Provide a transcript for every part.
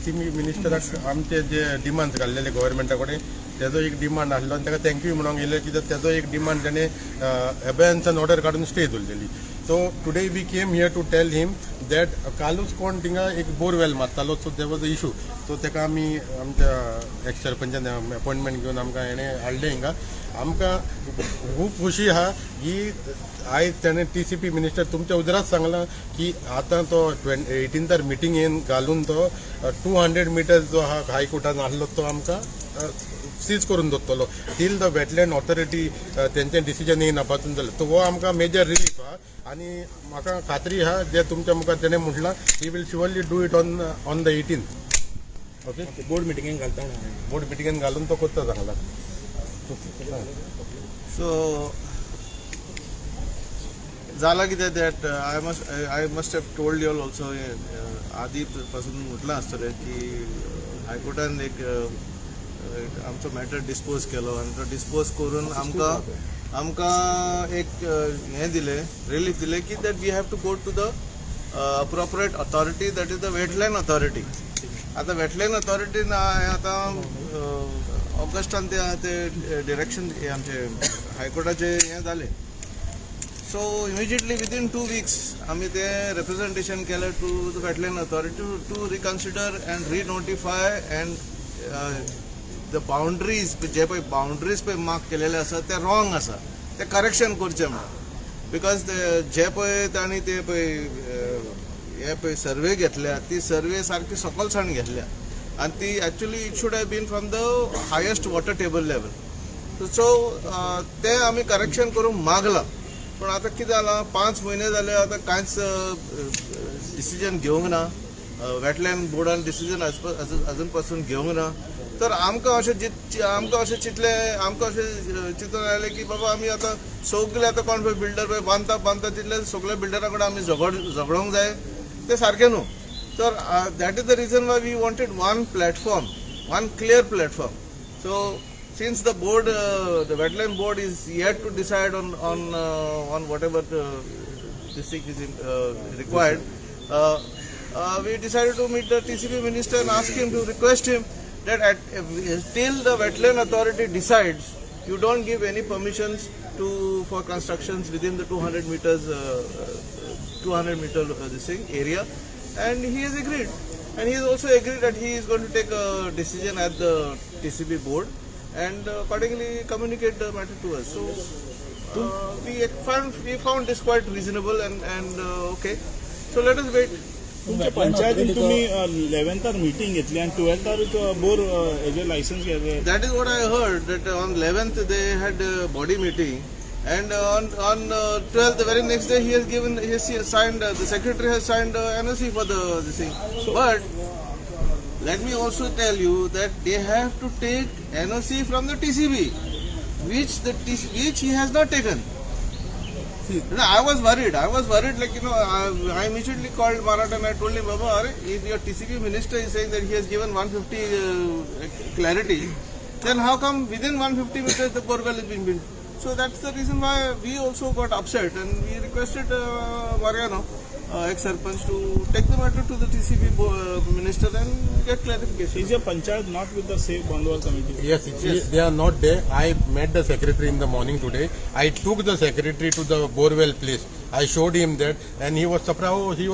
TCB मिनिस्टराक आमचे जे demands घाल्लेले गव्हर्मेंटा कडेन तेजो एक डिमांड आसलो आनी ताका थँक्यू म्हणूंक येयलें कित्याक तेजो एक डिमांड ताणें एबेन्स एन ऑर्डर काडून स्टे दवरलेली. So today we came here to tell him that कालूच कोण थिंगा एक बोरवेल मारतालो. सो देर वॉज अ इशू. सो ताका आमी आमच्या एक्स सरपंचान अपॉइंटमेंट घेवन आमकां हेणें हाडलें हिंगा. आमकां खूब खोशी आहा की आयज ताणें टीसीपी मिनिस्टर तुमच्या उजरात सांगलां की आतां तो 18 मिटिंगेन घालून तो 200 मिटर्स जो आहा हायकोर्टान आसलो तो आमकां सीज करून दवरतलो टील द वेटलँड ऑथॉरिटी तेंचें डिसिजन येयना पासून जालें. तो हो आमकां मेजर रिलीफ आहा आनी म्हाका खात्री आहा जे तुमच्या मुखार तेणें म्हटलां he will surely do it on the 18th. Okay, board मिटिंगेन घालता बोर्ड मिटिंगेन घालून तो करता सांगला. So झाला कितें that I must have told you all also आदी पासून म्हटलां आसतलें की हायकोर्टान एक आमचो मॅटर डिस्पोज केलो आनी तो डिस्पोज करून आमकां एक हें दिलें रिलीफ दिलें की that we have to go to the appropriate authority that is the wetland authority. आतां वेटलँड ऑथॉरिटीन आतां ऑगस्टान ते डिरेक्शन आमचे हायकोर्टाचे हें जालें. सो इमिजिएटली विदीन 2 weeks आमी ते रिप्रेझेंटेशन केलें to the wetland authority to reconsider and renotify and the boundaries जे पळय बाउंड्रीज पळय मार्क केलेले आसा ते रॉंग आसा ते करेक्शन करचें म्हणून. बिकॉज जे पळय तांणी ते पळय हे पळय सर्वे घेतल्या ती सर्वे सारकी सकलसाण घेतल्या आनी ती actually it should have been from the highest water table level. So ते आमी करेक्शन करूंक मागलां. पण आता कितें जालां 5 महिने जाले आतां कांयच डिसिजन घेवंक ना. वेटलँड बोर्डान डिसिजन अजून पासून घेवंक ना. तर आमकां अशें चिंतून आयलें की बाबा आमी आतां सगळे आतां कोण पळय बिल्डर पळय बांदता तितले सगळे बिल्डरा कडेन आमी झगडोंक जाय तें सारकें न्हू. तर that is the reason why we wanted one platform, one clear platform. So since the board, the wetland board is yet to decide on whatever this thing is required, we decided to meet the TCP minister and ask him to request him that till the wetland authority decides, you don't give any permissions for constructions within the 200 meter this thing area. And he has agreed, and he has also agreed that he is going to take a decision at the TCP board and accordingly communicate the matter to us. So we found this quite reasonable and okay. So let us wait. तुमच्या पंचायतीन तुम्ही 11th meeting घेतली आणि 12th bore हेजे licence घेतले. That is what I heard, that on 11th they had a body meeting and on 12th the very next day he has signed the secretary has signed NOC for this thing. But let me also tell you that they have to take NOC from the TCB, which he has not taken. I was worried, like, I immediately called Maratha and I told him, Baba, if your TCB minister is saying that he has given 150 clarity, then how come within 150 meters the borewell is being built? So that's the reason why we also got upset and we requested Mariano, ex-sarpanch, to take the matter to the TCB minister and get clarification. Is your panchayat not with the Safe Bandwal committee? Yes, they are not there. I met the secretary in the morning today. I took the secretary to the borewell place. I showed him that and he was surprised. He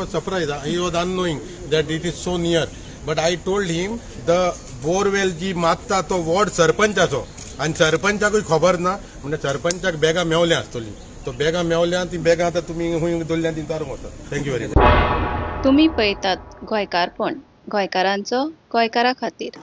was unknowing that it is so near. But I told him the borewell जी मागता तो ward सरपंचाचो आणि सरपंचाकूय खबर ना म्हणजे सरपंचाक बॅगा मेवल्या आसतली. तो बॅगा मेवल्या ती बॅगा आतां तुमी हूंय दवरल्या ती तारूंक वता. Thank you very much. तुम्ही पळयतात गोंयकारपण, गोंयकारांचो गोंयकारा खातीर.